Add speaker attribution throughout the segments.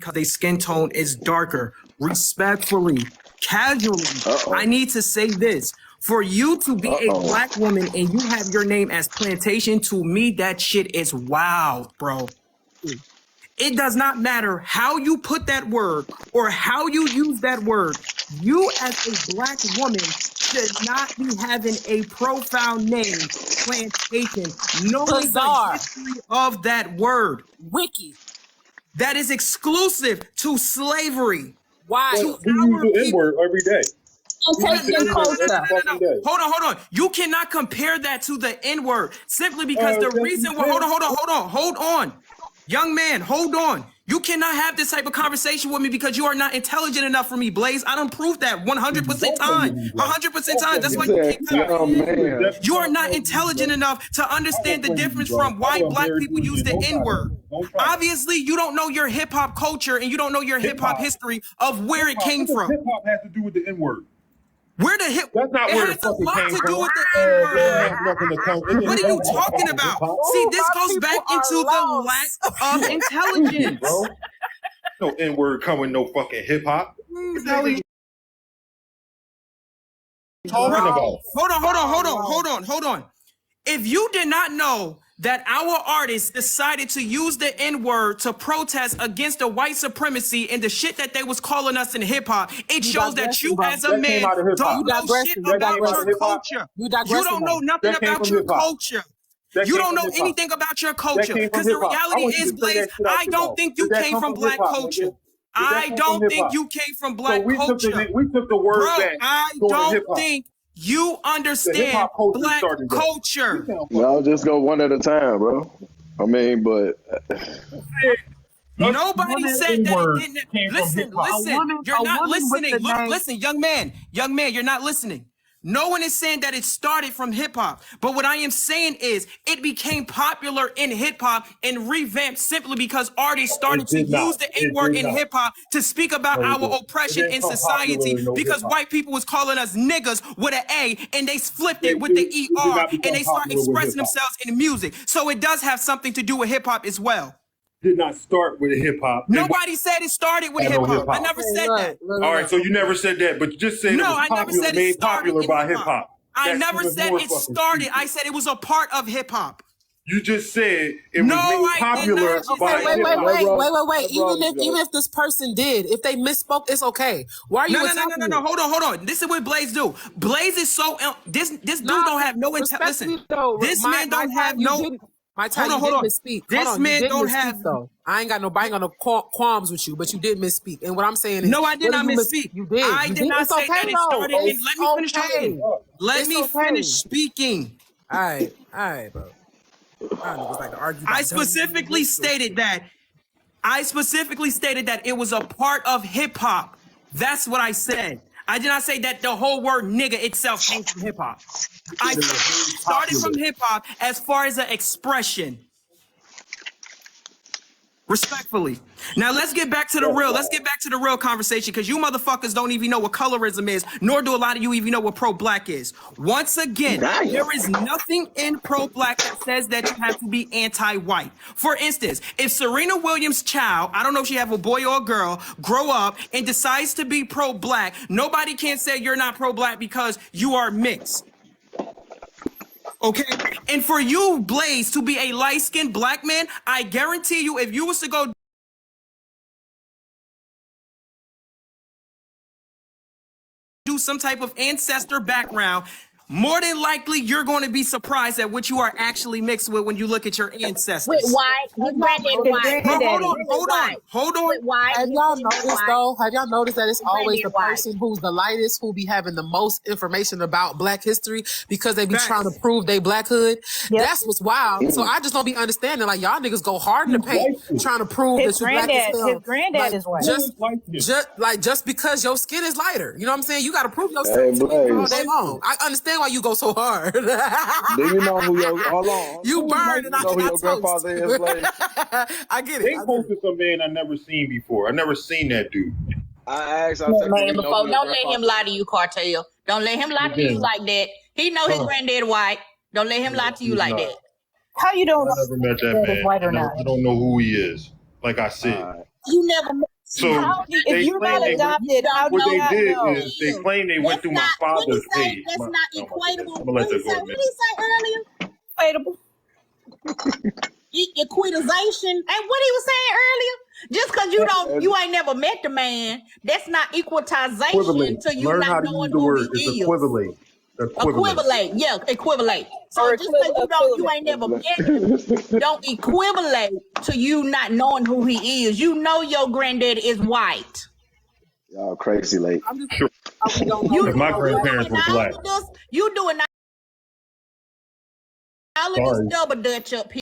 Speaker 1: because their skin tone is darker. Respectfully, casually, I need to say this. For you to be a black woman and you have your name as Plantation, to me, that shit is wild, bro. It does not matter how you put that word or how you use that word. You as a black woman should not be having a profile name, Plantation, knowing the history of that word.
Speaker 2: Wiki.
Speaker 1: That is exclusive to slavery.
Speaker 2: Why?
Speaker 3: We use the N-word every day.
Speaker 1: Hold on. You cannot compare that to the N-word simply because the reason why, hold on. Young man, hold on. You cannot have this type of conversation with me because you are not intelligent enough for me, Blaze. I done proved that 100% time. 100% time. That's why you keep telling. You are not intelligent enough to understand the difference from why black people use the N-word. Obviously, you don't know your hip-hop culture and you don't know your hip-hop history of where it came from.
Speaker 3: Hip-hop has to do with the N-word.
Speaker 1: Where the hip?
Speaker 3: That's not where
Speaker 1: it has a lot to do with the N-word. What are you talking about? See, this goes back into the lack of intelligence.
Speaker 3: Bro. No N-word coming, no fucking hip-hop. Talking about.
Speaker 1: Hold on. If you did not know that our artists decided to use the N-word to protest against the white supremacy and the shit that they was calling us in hip-hop, it shows that you as a man don't know shit about your culture. You don't know nothing about your culture. You don't know anything about your culture. Because the reality is, Blaze, I don't think you came from black culture. I don't think you came from black culture.
Speaker 3: We took the word back.
Speaker 1: I don't think you understand black culture.
Speaker 4: No, just go one at a time, bro. I mean, but
Speaker 1: nobody said that it didn't. Listen. You're not listening. Look, listen, young man, you're not listening. No one is saying that it started from hip hop, but what I am saying is it became popular in hip hop and revamped simply because artists started to use the N-word in hip hop to speak about our oppression in society because white people was calling us niggas with an A and they flipped it with the ER and they start expressing themselves in music. So it does have something to do with hip hop as well.
Speaker 3: Did not start with hip hop.
Speaker 1: Nobody said it started with hip hop. I never said that.
Speaker 3: All right, so you never said that, but you just said it was popular, made popular by hip hop.
Speaker 1: I never said it started. I said it was a part of hip hop.
Speaker 3: You just said it was made popular by hip hop.
Speaker 2: Wait. Even if this person did, if they misspoke, it's okay. Why are you?
Speaker 1: No. Hold on. This is what Blaze do. Blaze is so this dude don't have no intelligence. Listen, this man don't have no.
Speaker 2: My time, you did misspeak.
Speaker 1: This man don't have.
Speaker 2: Though. I ain't got no qualms with you, but you did misspeak. And what I'm saying is,
Speaker 1: no, I did not misspeak.
Speaker 2: You did.
Speaker 1: I did not say that it started. Let me finish talking. Let me finish speaking.
Speaker 2: All right, bro.
Speaker 1: I specifically stated that. It was a part of hip hop. That's what I said. I did not say that the whole word nigga itself came from hip hop. I started from hip hop as far as an expression. Respectfully. Now let's get back to the real. Let's get back to the real conversation because you motherfuckers don't even know what colorism is, nor do a lot of you even know what pro-black is. Once again, there is nothing in pro-black that says that you have to be anti-white. For instance, if Serena Williams' child, I don't know if she have a boy or a girl, grow up and decides to be pro-black, nobody can say you're not pro-black because you are mixed. Okay, and for you, Blaze, to be a light-skinned black man, I guarantee you, if you was to go do some type of ancestor background, more than likely you're going to be surprised at what you are actually mixed with when you look at your ancestors.
Speaker 5: With white, with granddad white.
Speaker 1: Hold on.
Speaker 5: With white.
Speaker 2: Have y'all noticed though? Have y'all noticed that it's always the person who's the lightest who be having the most information about black history because they be trying to prove they blackhood? Yep. That's what's wild. So I just don't be understanding like y'all niggas go hard in the paint trying to prove that you black as hell.
Speaker 5: His granddad is white.
Speaker 2: Just because your skin is lighter, you know what I'm saying? You got to prove yourself to me all day long. I understand why you go so hard.
Speaker 4: Do you know who your hold on?
Speaker 2: You burned and I got
Speaker 4: your grandfather is, like?
Speaker 2: I get it.
Speaker 3: They posted some man I never seen before. I never seen that dude.
Speaker 4: I asked.
Speaker 5: Don't let him lie to you, Cartel. Don't let him lie to you like that. He know his granddad white. Don't let him lie to you like that.
Speaker 6: How you don't know
Speaker 3: I never met that man.
Speaker 6: white or not?
Speaker 3: I don't know who he is. Like I said.
Speaker 5: You never met
Speaker 3: So
Speaker 6: if you're not adopted, how do
Speaker 3: what
Speaker 6: you
Speaker 3: they
Speaker 6: not
Speaker 3: did
Speaker 6: know?
Speaker 3: is they claim they went through my father's page.
Speaker 5: That's
Speaker 3: My-
Speaker 5: not
Speaker 3: oh my goodness.
Speaker 5: equatable.
Speaker 3: I'm gonna let that go.
Speaker 5: What did he say earlier?
Speaker 6: Equatable.
Speaker 5: Equitization. And what he was saying earlier, just because you ain't never met the man, that's not equitization
Speaker 3: Equivalent.
Speaker 5: to you
Speaker 3: Learn
Speaker 5: not
Speaker 3: how to
Speaker 5: knowing
Speaker 3: use the
Speaker 5: who
Speaker 3: word.
Speaker 5: he
Speaker 3: It's
Speaker 5: is.
Speaker 3: equivalent.
Speaker 5: Equivalent, yeah, equivalent. So just because you ain't never met him, don't equivalent to you not knowing who he is. You know your granddaddy is white.
Speaker 4: Y'all crazy late.
Speaker 2: I'm just
Speaker 3: Sure.
Speaker 2: we don't know.
Speaker 3: Because my grandparents were black.
Speaker 5: You doing all of this
Speaker 3: Sorry.
Speaker 5: double dutch up here.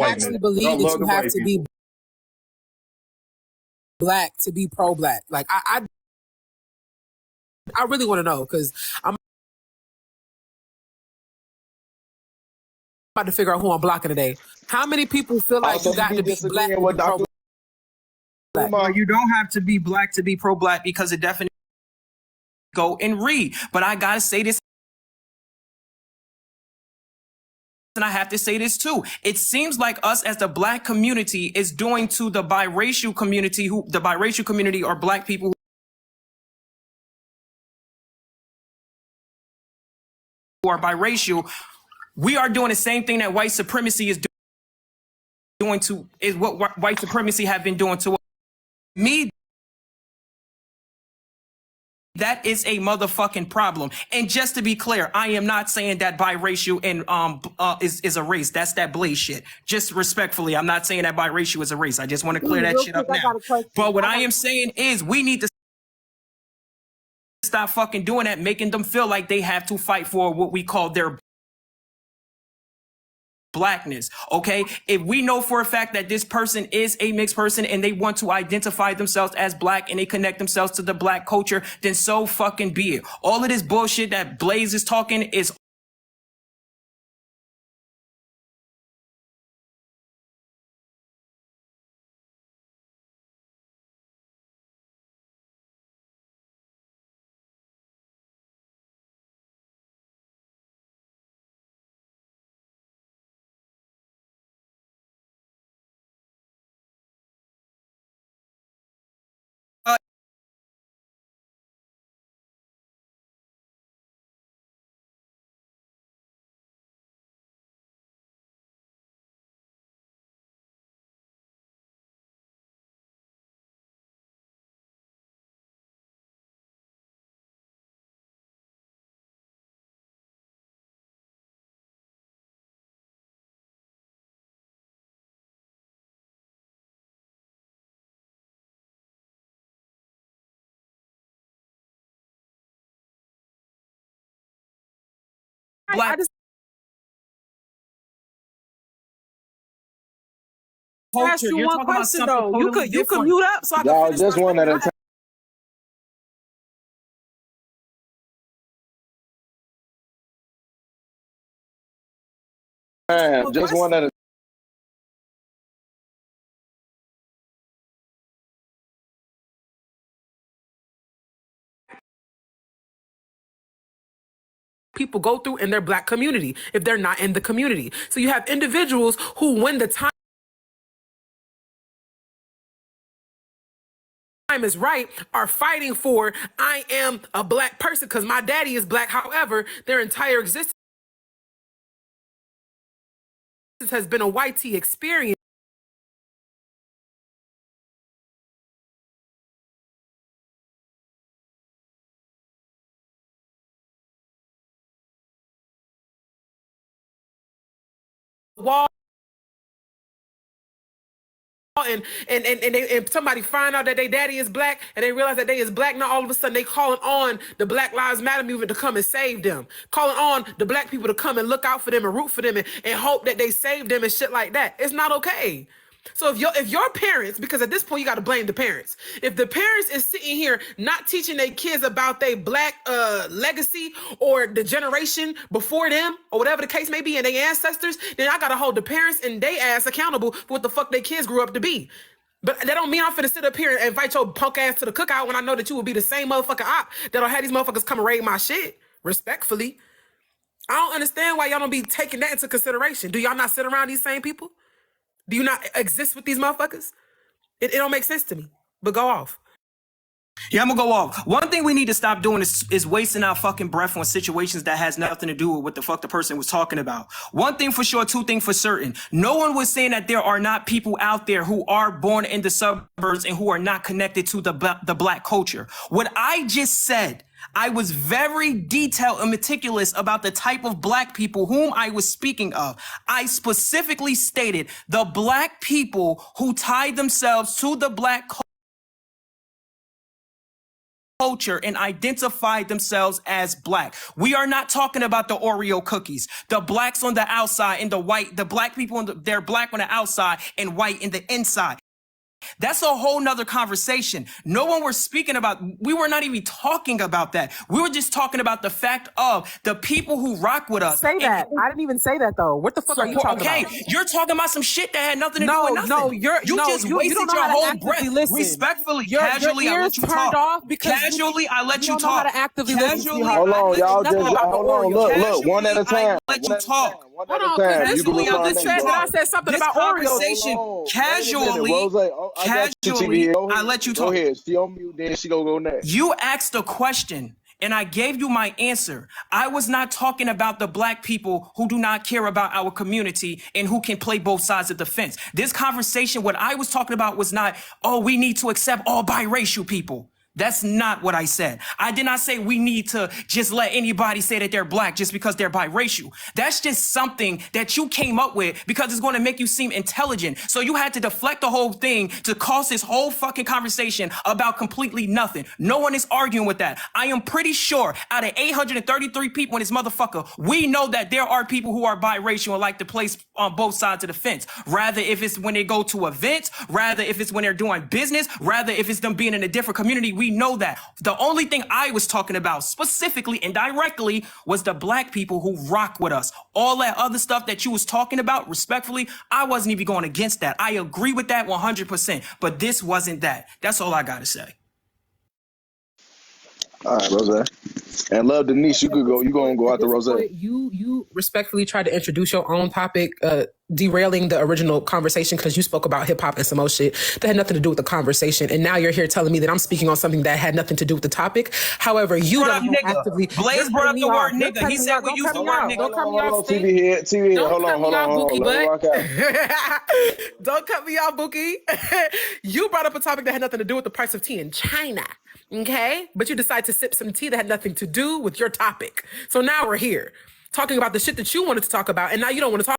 Speaker 2: I actually believe that you have to be black to be pro-black. Like I really want to know because I'm about to figure out who I'm blocking today. How many people feel like
Speaker 4: Also,
Speaker 2: you got to be black to be
Speaker 4: with Dr.
Speaker 2: pro-black?
Speaker 1: Well, you don't have to be black to be pro-black because it definitely go and read. But I gotta say this, and I have to say this too. It seems like us as the black community is doing to the biracial community, or black people who are biracial. We are doing the same thing that white supremacy is doing to, is what white supremacy have been doing to me. That is a motherfucking problem. And just to be clear, I am not saying that biracial and is a race. That's that Blaze shit. Just respectfully, I'm not saying that biracial is a race. I just want to clear that shit up now. But what I am saying is we need to stop fucking doing that, making them feel like they have to fight for what we call their blackness. Okay, if we know for a fact that this person is a mixed person and they want to identify themselves as black and they connect themselves to the black culture, then so fucking be it. All of this bullshit that Blaze is talking is black.
Speaker 2: Ask you one question though. You could mute up so I can
Speaker 4: Y'all
Speaker 2: finish
Speaker 4: just
Speaker 2: my
Speaker 4: one at a
Speaker 2: statement.
Speaker 4: time. Just one at a
Speaker 2: people go through in their black community if they're not in the community. So you have individuals who, when the time is right, are fighting for, I am a black person because my daddy is black. However, their entire existence has been a white tea experience. Wall and somebody find out that their daddy is black and they realize that they is black, now all of a sudden they calling on the Black Lives Matter movement to come and save them, calling on the black people to come and look out for them and root for them and hope that they save them and shit like that. It's not okay. So if your parents, because at this point you got to blame the parents. If the parents is sitting here not teaching their kids about their black legacy or the generation before them or whatever the case may be and their ancestors, then I got to hold the parents and they ass accountable for what the fuck their kids grew up to be. But that don't mean I'm finna sit up here and invite your punk ass to the cookout when I know that you will be the same motherfucking op that'll have these motherfuckers come and raid my shit. Respectfully. I don't understand why y'all don't be taking that into consideration. Do y'all not sit around these same people? Do you not exist with these motherfuckers? It don't make sense to me. But go off.
Speaker 1: Yeah, I'm gonna go off. One thing we need to stop doing is wasting our fucking breath on situations that has nothing to do with what the fuck the person was talking about. One thing for sure, two things for certain. No one was saying that there are not people out there who are born in the suburbs and who are not connected to the black culture. What I just said, I was very detailed and meticulous about the type of black people whom I was speaking of. I specifically stated the black people who tied themselves to the black culture and identified themselves as black. We are not talking about the Oreo cookies, the blacks on the outside and the white, the black people, they're black on the outside and white in the inside. That's a whole nother conversation. No one was speaking about, we were not even talking about that. We were just talking about the fact of the people who rock with us.
Speaker 2: Say that. I didn't even say that though. What the fuck are you talking about?
Speaker 1: Okay, you're talking about some shit that had nothing to do with nothing.
Speaker 2: No,
Speaker 1: you just wasted your whole breath.
Speaker 2: Listen.
Speaker 1: Respectfully, casually, I let you talk. Casually, I let you talk.
Speaker 2: Casually,
Speaker 4: hold on, y'all. Just hold on. Look, one at a time.
Speaker 1: Let you talk.
Speaker 4: One at a time.
Speaker 2: Casually, you just said that I said something about Oreo.
Speaker 1: Casually, I let you talk.
Speaker 4: Go ahead. She on mute, then she gonna go next.
Speaker 1: You asked a question and I gave you my answer. I was not talking about the black people who do not care about our community and who can play both sides of the fence. This conversation, what I was talking about was not, oh, we need to accept all biracial people. That's not what I said. I did not say we need to just let anybody say that they're black just because they're biracial. That's just something that you came up with because it's going to make you seem intelligent. So you had to deflect the whole thing to cause this whole fucking conversation about completely nothing. No one is arguing with that. I am pretty sure out of 833 people in this motherfucker, we know that there are people who are biracial and like to place on both sides of the fence. Rather if it's when they go to events, rather if it's when they're doing business, rather if it's them being in a different community. We know that. The only thing I was talking about specifically and directly was the black people who rock with us. All that other stuff that you was talking about, respectfully, I wasn't even going against that. I agree with that 100%, but this wasn't that. That's all I got to say.
Speaker 4: All right, Rose. And Love Denise, you could go. You gonna go after Rose?
Speaker 2: You respectfully tried to introduce your own topic, derailing the original conversation because you spoke about hip hop and some old shit that had nothing to do with the conversation, and now you're here telling me that I'm speaking on something that had nothing to do with the topic. However, you don't actively.
Speaker 1: Blaze brought up the word nigga. He said we use the word nigga.
Speaker 2: Don't cut me off,
Speaker 4: TV head. Hold on.
Speaker 2: Don't cut me off, Bookie. You brought up a topic that had nothing to do with the price of tea in China. Okay, but you decided to sip some tea that had nothing to do with your topic. So now we're here talking about the shit that you wanted to talk about, and now you don't want to talk